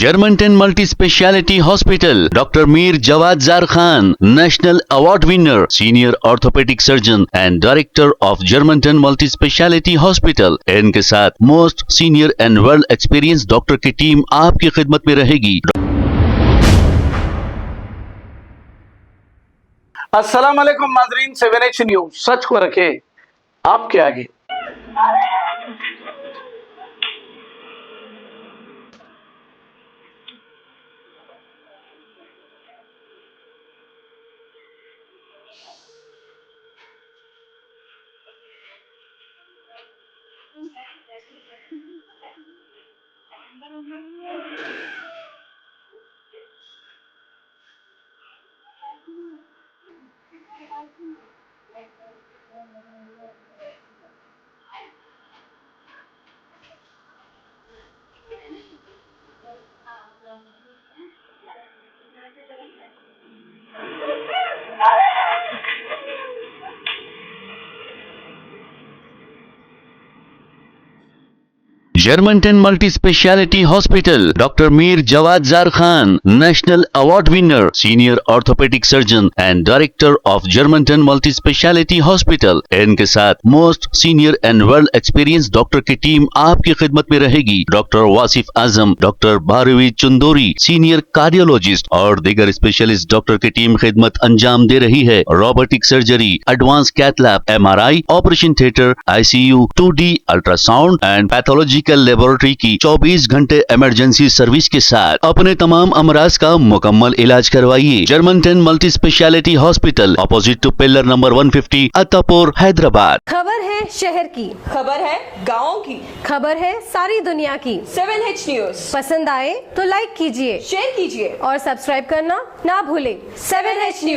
Germanton multi speciality hospital, doctor Mir Jawad jar Khan, national award winner, senior orthopaedic surgeon and director of Germanton multi speciality hospital. इनके साथ most senior and well experience doctor की team आपकी खिदमत में रहेगी। अस्सलाम वालेकुम नाजरीन, 7H न्यूज सच को रखे आपके आगे। Germantown multi speciality hospital, doctor Mir Jawad jar Khan, national award winner, senior orthopaedic surgeon and director of Germanton multi speciality hospital. इनके साथ most senior and well experience doctor की टीम आपकी खिदमत में रहेगी। Doctor Wasif Azam, doctor Bhaarvi Chandori, senior cardiologist और दीगर स्पेशलिस्ट डॉक्टर की टीम खिदमत अंजाम दे रही है। Robotic surgery, advance cath lab, MRI, operation theatre, ICU, 2D ultrasound and pathological laboratory की 24 घंटे इमरजेंसी सर्विस के साथ अपने तमाम अमराज का मुकम्मल इलाज करवाइए। Germanten multi speciality hospital, opposite to pillar number 150, Attapur, Hyderabad. खबर है शहर की, खबर है गाँव की, खबर है सारी दुनिया की। 7H न्यूज पसंद आए तो लाइक कीजिए, शेयर कीजिए और सब्सक्राइब करना ना भूलें। 7H news.